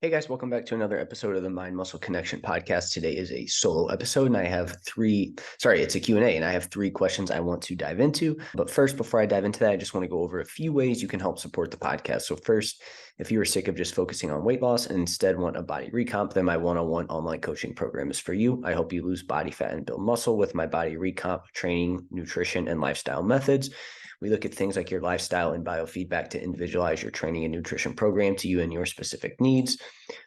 Hey guys, welcome back to another episode of the Mind Muscle Connection podcast. Today is a solo episode and I have it's a Q&A and I have three questions I want to dive into. But first, before I dive into that, I just want to go over a few ways you can help support the podcast. So first, if you are sick of just focusing on weight loss and instead want a body recomp, then my one-on-one online coaching program is for you. I help you lose body fat and build muscle with my body recomp training, nutrition, and lifestyle methods. We look at things like your lifestyle and biofeedback to individualize your training and nutrition program to you and your specific needs.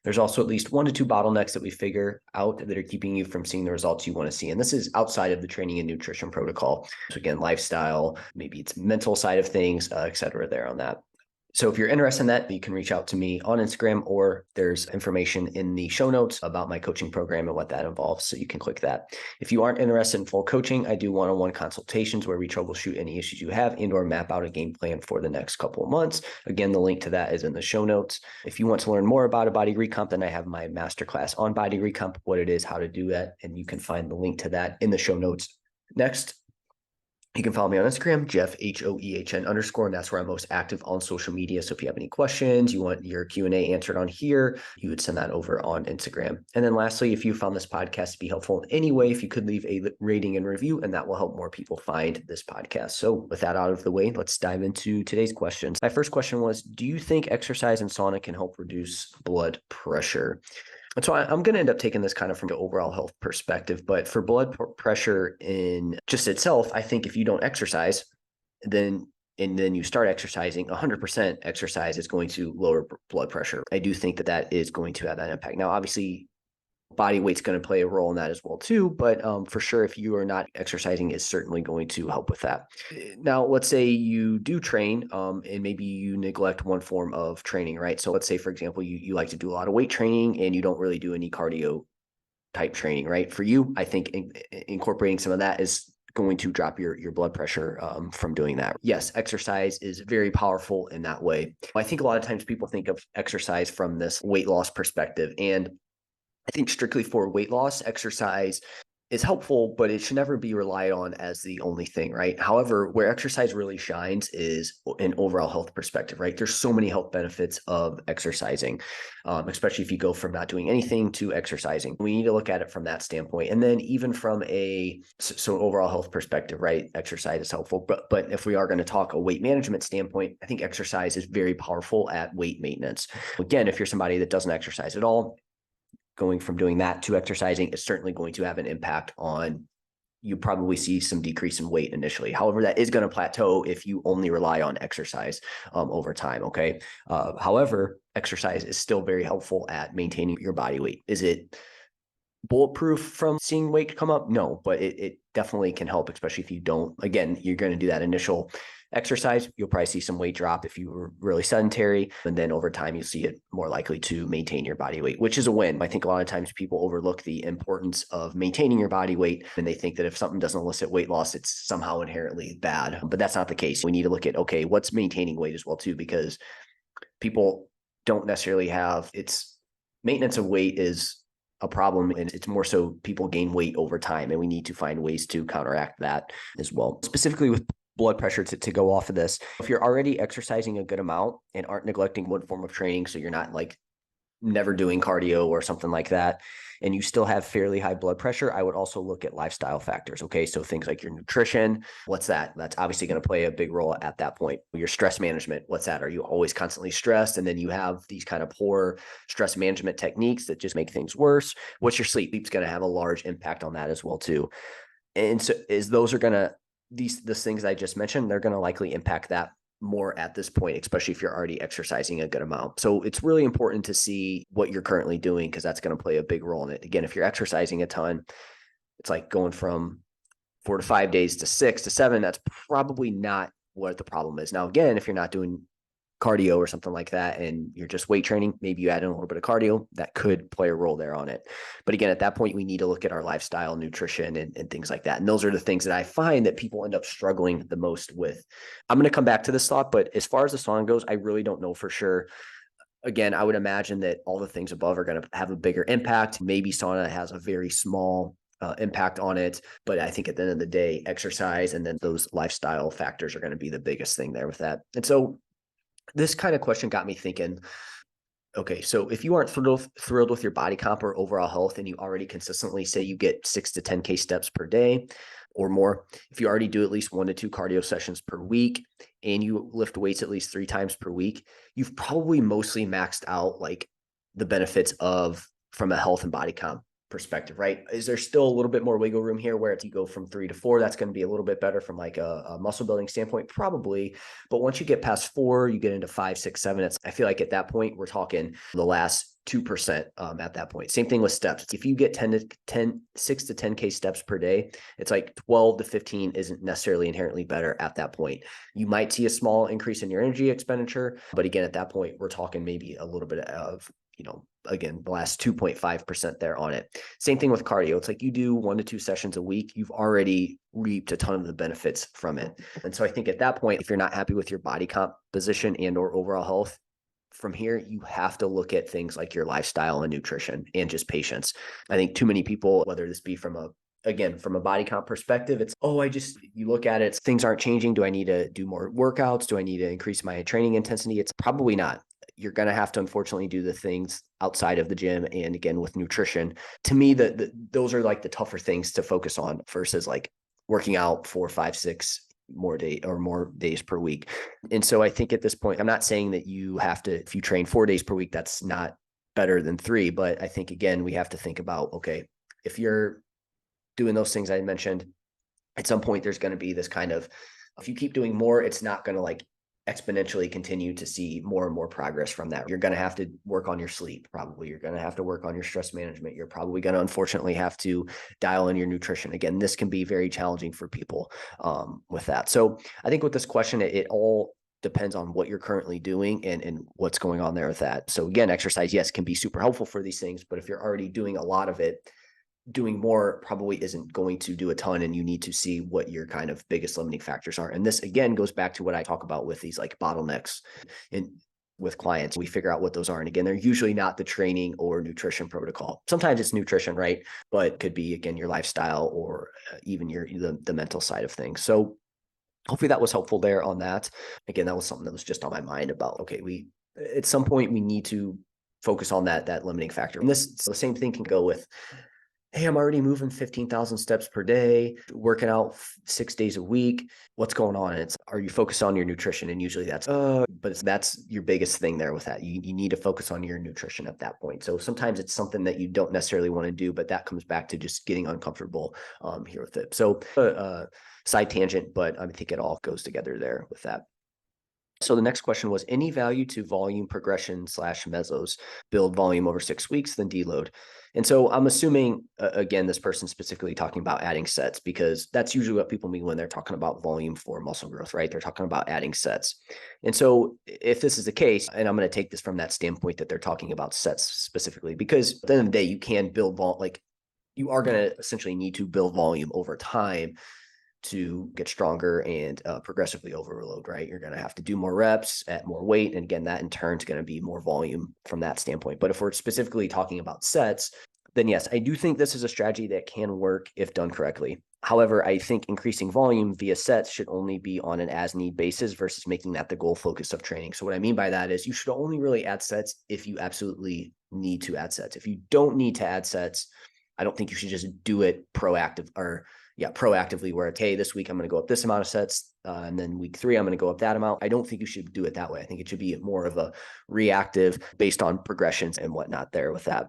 There's also at least 1 to 2 bottlenecks that we figure out that are keeping you from seeing the results you want to see. And this is outside of the training and nutrition protocol. So again, lifestyle, maybe it's mental side of things, et cetera, there on that. So if you're interested in that, you can reach out to me on Instagram, or there's information in the show notes about my coaching program and what that involves. So you can click that. If you aren't interested in full coaching, I do one-on-one consultations where we troubleshoot any issues you have and or map out a game plan for the next couple of months. Again, the link to that is in the show notes. If you want to learn more about a body recomp, then I have my masterclass on body recomp, what it is, how to do that. And you can find the link to that in the show notes. Next, you can follow me on Instagram, Jeff, HOEHN _, and that's where I'm most active on social media. So if you have any questions, you want your Q&A answered on here, you would send that over on Instagram. And then lastly, if you found this podcast to be helpful in any way, if you could leave a rating and review, and that will help more people find this podcast. So with that out of the way, let's dive into today's questions. My first question was, do you think exercise and sauna can help reduce blood pressure? And so I'm going to end up taking this kind of from the overall health perspective, but for blood pressure in just itself, I think if you don't exercise, then you start exercising, 100% exercise is going to lower blood pressure. I do think that is going to have that impact. Now, obviously, body weight's going to play a role in that as well too, but for sure, if you are not exercising, it's certainly going to help with that. Now, let's say you do train and maybe you neglect one form of training, right? So let's say, for example, you like to do a lot of weight training and you don't really do any cardio type training, right? For you, I think incorporating some of that is going to drop your blood pressure from doing that. Yes, exercise is very powerful in that way. I think a lot of times people think of exercise from this weight loss perspective, and I think strictly for weight loss, exercise is helpful, but it should never be relied on as the only thing, right? However, where exercise really shines is an overall health perspective, right? There's so many health benefits of exercising, especially if you go from not doing anything to exercising. We need to look at it from that standpoint. And then even from so overall health perspective, right? Exercise is helpful. But if we are going to talk a weight management standpoint, I think exercise is very powerful at weight maintenance. Again, if you're somebody that doesn't exercise at all, going from doing that to exercising is certainly going to have an impact on you. Probably see some decrease in weight initially. However, that is going to plateau if you only rely on exercise over time. Okay. However, exercise is still very helpful at maintaining your body weight. Is it bulletproof from seeing weight come up? No, but it definitely can help, especially if you don't. Again, you're going to do that initial exercise, you'll probably see some weight drop if you were really sedentary. And then over time, you'll see it more likely to maintain your body weight, which is a win. I think a lot of times people overlook the importance of maintaining your body weight, and they think that if something doesn't elicit weight loss, it's somehow inherently bad. But that's not the case. We need to look at, okay, what's maintaining weight as well too, because people don't necessarily have maintenance of weight is a problem, and it's more so people gain weight over time, and we need to find ways to counteract that as well. Specifically with blood pressure, to go off of this, if you're already exercising a good amount and aren't neglecting one form of training, so you're not like never doing cardio or something like that, and you still have fairly high blood pressure, I would also look at lifestyle factors. Okay. So things like your nutrition, what's that? That's obviously going to play a big role at that point. Your stress management, what's that? Are you always constantly stressed? And then you have these kind of poor stress management techniques that just make things worse. What's your sleep? Sleep's going to have a large impact on that as well too. And so these things I just mentioned, they're going to likely impact that more at this point, especially if you're already exercising a good amount. So it's really important to see what you're currently doing, because that's going to play a big role in it. Again, if you're exercising a ton, it's like going from 4 to 5 days to 6 to 7. That's probably not what the problem is. Now, again, if you're not doing cardio or something like that, and you're just weight training, maybe you add in a little bit of cardio, that could play a role there on it. But again, at that point, we need to look at our lifestyle, nutrition, and things like that. And those are the things that I find that people end up struggling the most with. I'm going to come back to this thought, but as far as the sauna goes, I really don't know for sure. Again, I would imagine that all the things above are going to have a bigger impact. Maybe sauna has a very small impact on it. But I think at the end of the day, exercise and then those lifestyle factors are going to be the biggest thing there with that. And so this kind of question got me thinking, Okay, so if you aren't thrilled with your body comp or overall health, and you already consistently say you get 6 to 10K steps per day or more, if you already do at least 1 to 2 cardio sessions per week, and you lift weights at least 3 times per week, you've probably mostly maxed out like the benefits of from a health and body comp perspective, right? Is there still a little bit more wiggle room here where if you go from 3 to 4, that's going to be a little bit better from like a muscle building standpoint? Probably. But once you get past 4, you get into 5, 6, 7. I feel like at that point, we're talking the last 2% at that point. Same thing with steps. If you get 6 to 10K steps per day, it's like 12 to 15 isn't necessarily inherently better at that point. You might see a small increase in your energy expenditure, but again, at that point, we're talking maybe a little bit of, again, the last 2.5% there on it. Same thing with cardio. It's like you do 1 to 2 sessions a week, you've already reaped a ton of the benefits from it. And so I think at that point, if you're not happy with your body composition and or overall health, from here, you have to look at things like your lifestyle and nutrition and just patience. I think too many people, whether this be from a body comp perspective, it's, you look at it, things aren't changing. Do I need to do more workouts? Do I need to increase my training intensity? It's probably not. You're going to have to, unfortunately, do the things outside of the gym. And again, with nutrition, to me, those are like the tougher things to focus on versus like working out 4, 5, 6 more days per week. And so I think at this point, I'm not saying that you have to, if you train 4 days per week, that's not better than 3. But I think, again, we have to think about, okay, if you're doing those things I mentioned, at some point, there's going to be this kind of, if you keep doing more, it's not going to like exponentially continue to see more and more progress from that. You're going to have to work on your sleep. Probably you're going to have to work on your stress management. You're probably going to, unfortunately, have to dial in your nutrition. Again, this can be very challenging for people with that. So I think with this question, it all depends on what you're currently doing and what's going on there with that. So again, exercise, yes, can be super helpful for these things, but if you're already doing a lot of it, doing more probably isn't going to do a ton, and you need to see what your kind of biggest limiting factors are. And this again goes back to what I talk about with these like bottlenecks and with clients. We figure out what those are. And again, they're usually not the training or nutrition protocol. Sometimes it's nutrition, right? But it could be, again, your lifestyle or even the mental side of things. So hopefully that was helpful there on that. Again, that was something that was just on my mind about, okay, at some point we need to focus on that limiting factor. And the same thing can go with, hey, I'm already moving 15,000 steps per day, working out 6 days a week. What's going on? Are you focused on your nutrition? And usually that's your biggest thing there with that. You need to focus on your nutrition at that point. So sometimes it's something that you don't necessarily want to do, but that comes back to just getting uncomfortable here with it. So side tangent, but I think it all goes together there with that. So the next question was, any value to volume progression / mesos, build volume over 6 weeks, then deload. And so I'm assuming, again, this person's specifically talking about adding sets, because that's usually what people mean when they're talking about volume for muscle growth, right? They're talking about adding sets. And so if this is the case, and I'm going to take this from that standpoint that they're talking about sets specifically, because at the end of the day, you can build you are going to essentially need to build volume over time to get stronger and progressively overload, right? You're going to have to do more reps at more weight. And again, that in turn is going to be more volume from that standpoint. But if we're specifically talking about sets, then yes, I do think this is a strategy that can work if done correctly. However, I think increasing volume via sets should only be on an as-need basis versus making that the goal focus of training. So what I mean by that is you should only really add sets if you absolutely need to add sets. If you don't need to add sets, I don't think you should just do it proactively where it's, hey, this week I'm going to go up this amount of sets. And then week 3, I'm going to go up that amount. I don't think you should do it that way. I think it should be more of a reactive based on progressions and whatnot there with that.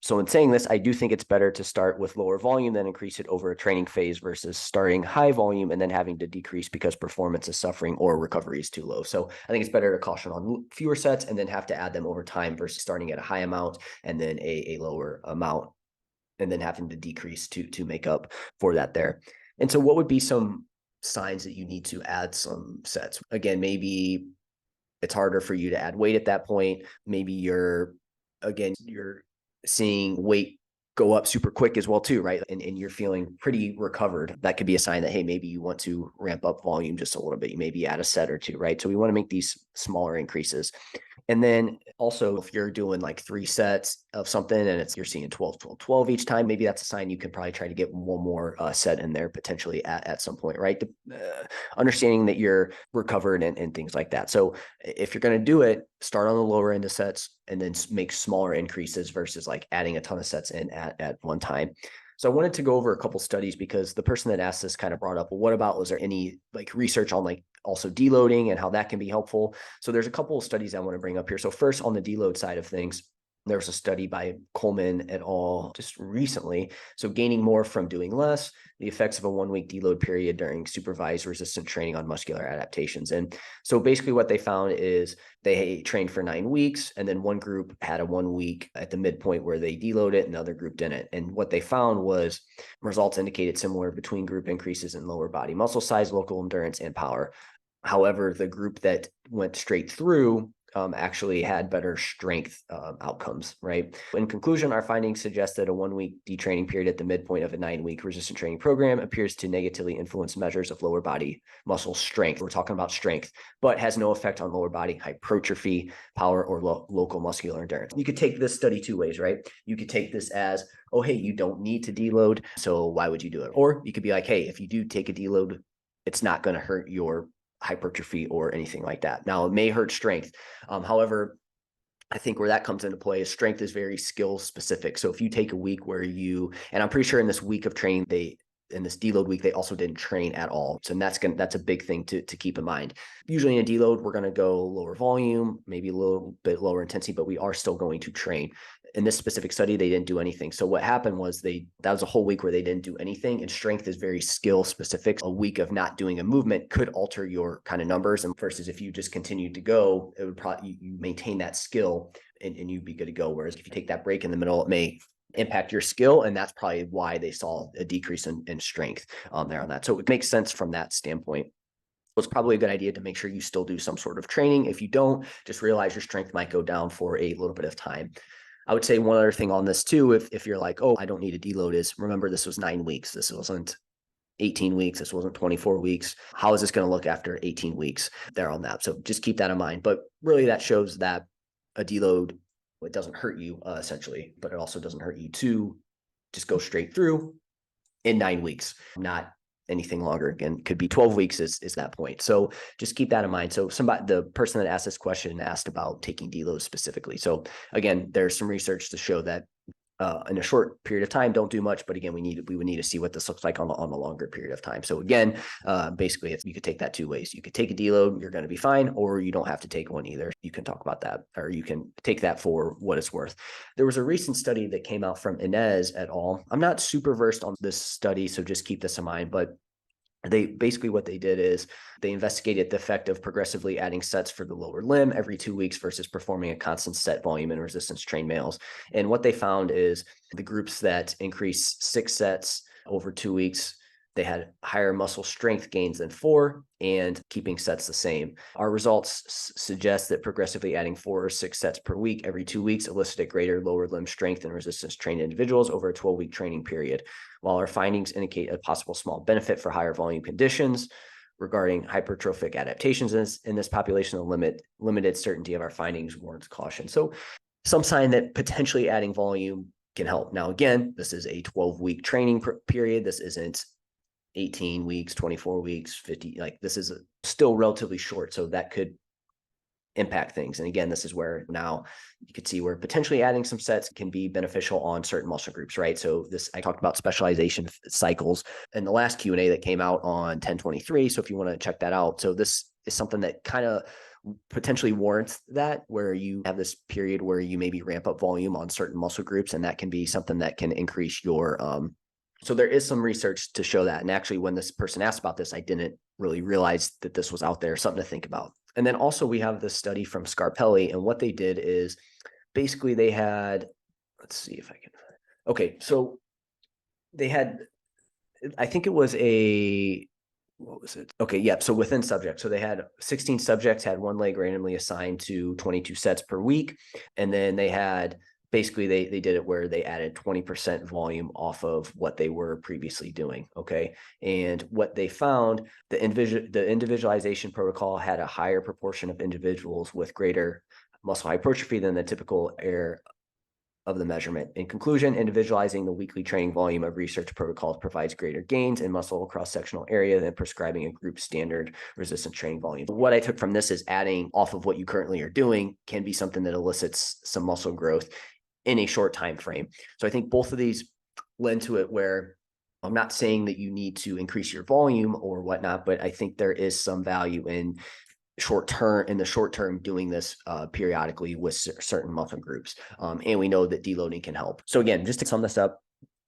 So in saying this, I do think it's better to start with lower volume than increase it over a training phase versus starting high volume and then having to decrease because performance is suffering or recovery is too low. So I think it's better to caution on fewer sets and then have to add them over time versus starting at a high amount and then a lower amount and then having to decrease to make up for that there. And so what would be some signs that you need to add some sets? Again, maybe it's harder for you to add weight at that point. Maybe you're seeing weight go up super quick as well too, right? And you're feeling pretty recovered. That could be a sign that, hey, maybe you want to ramp up volume just a little bit. You maybe add a set or two, right? So we want to make these smaller increases. And then also, if you're doing like 3 sets of something and you're seeing 12, 12, 12 each time, maybe that's a sign you can probably try to get one more set in there potentially at some point, right? Understanding that you're recovered and things like that. So if you're going to do it, start on the lower end of sets and then make smaller increases versus like adding a ton of sets in at one time. So I wanted to go over a couple studies because the person that asked this kind of brought up, well, what about, was there any like research on like also deloading and how that can be helpful? So there's a couple of studies I want to bring up here. So first, on the deload side of things, there was a study by Coleman et al. Just recently. So gaining more from doing less, the effects of a 1-week deload period during supervised resistant training on muscular adaptations. And so basically what they found is they trained for 9 weeks, and then one group had a 1 week at the midpoint where they deloaded and the other group didn't. And what they found was results indicated similar between group increases in lower body muscle size, local endurance, and power. However, the group that went straight through actually had better strength outcomes, right? In conclusion, our findings suggest that a 1-week detraining period at the midpoint of a 9-week resistant training program appears to negatively influence measures of lower body muscle strength. We're talking about strength, but has no effect on lower body hypertrophy, power, or local muscular endurance. You could take this study 2 ways, right? You could take this as, oh, hey, you don't need to deload, so why would you do it? Or you could be like, hey, if you do take a deload, it's not going to hurt your hypertrophy or anything like that. Now, it may hurt strength. However, I think where that comes into play is strength is very skill specific. So if you take a week where and I'm pretty sure in this week of training, in this deload week, they also didn't train at all. So that's a big thing to keep in mind. Usually in a deload, we're going to go lower volume, maybe a little bit lower intensity, but we are still going to train. In this specific study, they didn't do anything. So what happened was that was a whole week where they didn't do anything, and strength is very skill specific. A week of not doing a movement could alter your kind of numbers, and versus if you just continued to go, it would probably, you maintain that skill and you'd be good to go. Whereas if you take that break in the middle, it may impact your skill, and that's probably why they saw a decrease in strength there on that. So it makes sense from that standpoint. It's probably a good idea to make sure you still do some sort of training. If you don't, just realize your strength might go down for a little bit of time. I would say one other thing on this too, if you're like, oh, I don't need a deload, is remember this was 9 weeks. This wasn't 18 weeks. This wasn't 24 weeks. How is this going to look after 18 weeks there on that? So just keep that in mind. But really that shows that a deload, it doesn't hurt you essentially, but it also doesn't hurt you to just go straight through in 9 weeks, not anything longer. Again, could be 12 weeks is that point. So just keep that in mind. So the person that asked this question asked about taking deloads specifically. So again, there's some research to show that in a short period of time, don't do much. But again, we would need to see what this looks like on a longer period of time. So again, basically, you could take that 2 ways. You could take a deload, you're going to be fine, or you don't have to take one either. You can talk about that, or you can take that for what it's worth. There was a recent study that came out from Inez et al. I'm not super versed on this study, so just keep this in mind. But what they did is they investigated the effect of progressively adding sets for the lower limb every 2 weeks versus performing a constant set volume in resistance trained males. And what they found is the groups that increased 6 sets over 2 weeks, they had higher muscle strength gains than 4 and keeping sets the same. Our results suggest that progressively adding 4 or 6 sets per week every 2 weeks elicited greater lower limb strength in resistance trained individuals over a 12-week training period. While our findings indicate a possible small benefit for higher volume conditions regarding hypertrophic adaptations in this population, the limited certainty of our findings warrants caution. So some sign that potentially adding volume can help. Now, again, this is a 12-week training period. This isn't 18 weeks, 24 weeks, 50, like this is still relatively short. So that could impact things. And again, this is where now you could see where potentially adding some sets can be beneficial on certain muscle groups, right? So I talked about specialization cycles in the last Q&A that came out on 1023. So if you want to check that out. So this is something that kind of potentially warrants that, where you have this period where you maybe ramp up volume on certain muscle groups, and that can be something that can increase your, so there is some research to show that. And actually, when this person asked about this, I didn't really realize that this was out there, something to think about. And then also we have this study from Scarpelli, and what they did is basically they had, let's see if I can, okay. So they had, I think it was what was it? Okay. Yep. So within subjects, so they had 16 subjects, had one leg randomly assigned to 22 sets per week. And then they had, basically they did it where they added 20% volume off of what they were previously doing. Okay. And what they found, the individualization protocol had a higher proportion of individuals with greater muscle hypertrophy than the typical error of the measurement. In conclusion, individualizing the weekly training volume of research protocols provides greater gains in muscle cross-sectional area than prescribing a group standard resistance training volume. What I took from this is adding off of what you currently are doing can be something that elicits some muscle growth in a short time frame. So I think both of these lend to it where I'm not saying that you need to increase your volume or whatnot, but I think there is some value in the short term doing this periodically with certain muscle groups. And we know that deloading can help. So again, just to sum this up,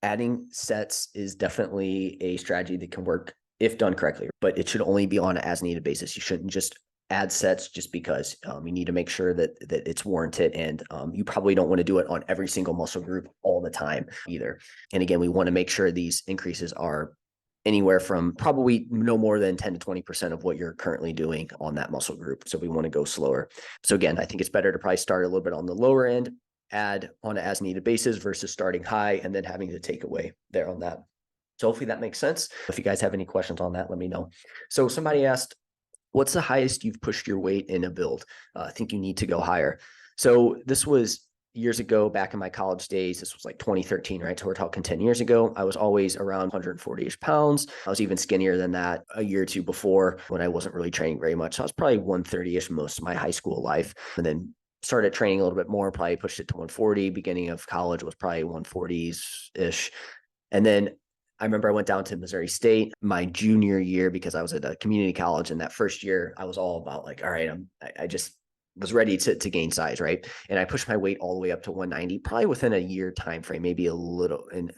adding sets is definitely a strategy that can work if done correctly, but it should only be on an as needed basis. You shouldn't just add sets just because. You need to make sure that it's warranted, and you probably don't want to do it on every single muscle group all the time either. And again, we want to make sure these increases are anywhere from probably no more than 10 to 20% of what you're currently doing on that muscle group. So we want to go slower. So again, I think it's better to probably start a little bit on the lower end, add on an as needed basis versus starting high and then having to take away there on that. So hopefully that makes sense. If you guys have any questions on that, let me know. So somebody asked, what's the highest you've pushed your weight in a build? I think you need to go higher. So this was years ago, back in my college days. This was like 2013, right? So we're talking 10 years ago. I was always around 140-ish pounds. I was even skinnier than that a year or two before when I wasn't really training very much. So I was probably 130-ish most of my high school life. And then started training a little bit more, probably pushed it to 140. Beginning of college was probably 140s-ish. And then I remember I went down to Missouri State my junior year because I was at a community college. And that first year I was all about like, all right, I just was ready to gain size, right? And I pushed my weight all the way up to 190, probably within a year time frame, maybe a little, and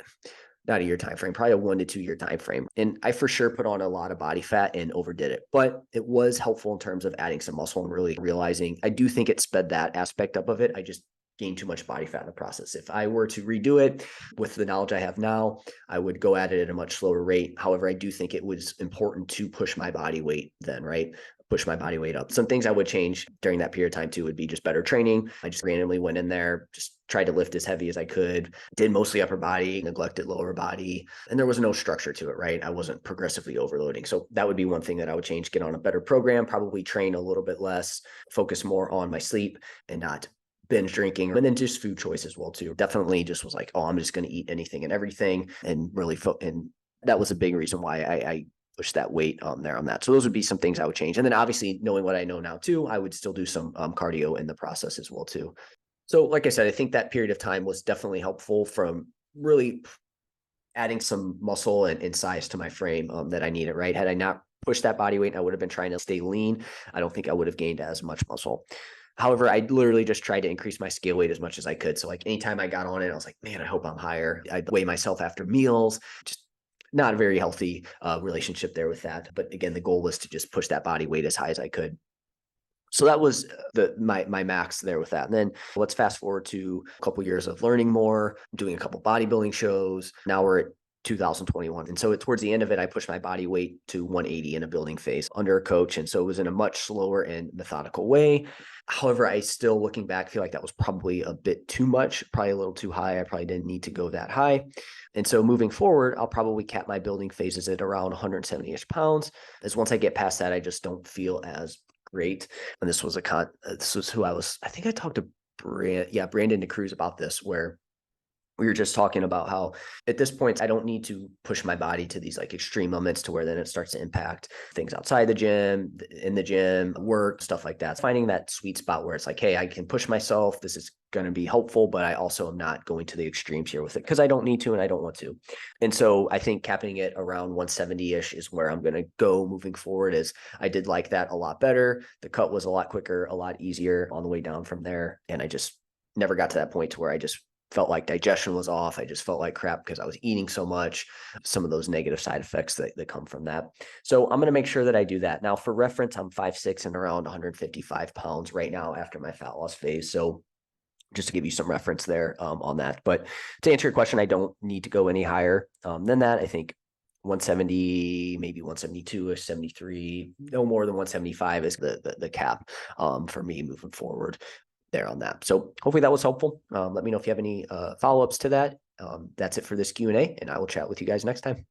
not a year time frame, probably a 1 to 2 year time frame. And I for sure put on a lot of body fat and overdid it, but it was helpful in terms of adding some muscle and really realizing I do think it sped that aspect up of it. I just gained too much body fat in the process. If I were to redo it with the knowledge I have now, I would go at it at a much slower rate. However, I do think it was important to push my body weight then, right? Push my body weight up. Some things I would change during that period of time too would be just better training. I just randomly went in there, just tried to lift as heavy as I could, did mostly upper body, neglected lower body, and there was no structure to it, right? I wasn't progressively overloading. So that would be one thing that I would change, get on a better program, probably train a little bit less, focus more on my sleep and not binge drinking, and then just food choice as well too. Definitely just was like, oh, I'm just going to eat anything and everything, and really and that was a big reason why I push that weight there on that. So those would be some things I would change. And then obviously knowing what I know now too, I would still do some cardio in the process as well too. So like I said, I think that period of time was definitely helpful from really adding some muscle and size to my frame that I needed, right? Had I not pushed that body weight, I would have been trying to stay lean. I don't think I would have gained as much muscle. However, I literally just tried to increase my scale weight as much as I could. So like anytime I got on it, I was like, man, I hope I'm higher. I'd weigh myself after meals, just not a very healthy relationship there with that. But again, the goal was to just push that body weight as high as I could. So that was my max there with that. And then let's fast forward to a couple years of learning more, doing a couple bodybuilding shows. Now we're at 2021. And so towards the end of it, I pushed my body weight to 180 in a building phase under a coach. And so it was in a much slower and methodical way. However, I still, looking back, feel like that was probably a bit too much, probably a little too high. I probably didn't need to go that high. And so moving forward, I'll probably cap my building phases at around 170-ish pounds. As once I get past that, I just don't feel as great. And this was who I was. I think I talked to Brandon DeCruz about this, where we were just talking about how at this point, I don't need to push my body to these like extreme limits to where then it starts to impact things outside the gym, in the gym, work, stuff like that. It's finding that sweet spot where it's like, hey, I can push myself. This is going to be helpful, but I also am not going to the extremes here with it because I don't need to and I don't want to. And so I think capping it around 170-ish is where I'm going to go moving forward, as I did like that a lot better. The cut was a lot quicker, a lot easier on the way down from there. And I just never got to that point to where I just felt like digestion was off. I just felt like crap because I was eating so much, some of those negative side effects that come from that. So I'm going to make sure that I do that. Now for reference, I'm 5'6" and around 155 pounds right now after my fat loss phase. So just to give you some reference there on that. But to answer your question, I don't need to go any higher than that. I think 170, maybe 172-ish, 73, no more than 175 is the cap for me moving forward there on that. So hopefully that was helpful. Let me know if you have any follow-ups to that. That's it for this Q&A, and I will chat with you guys next time.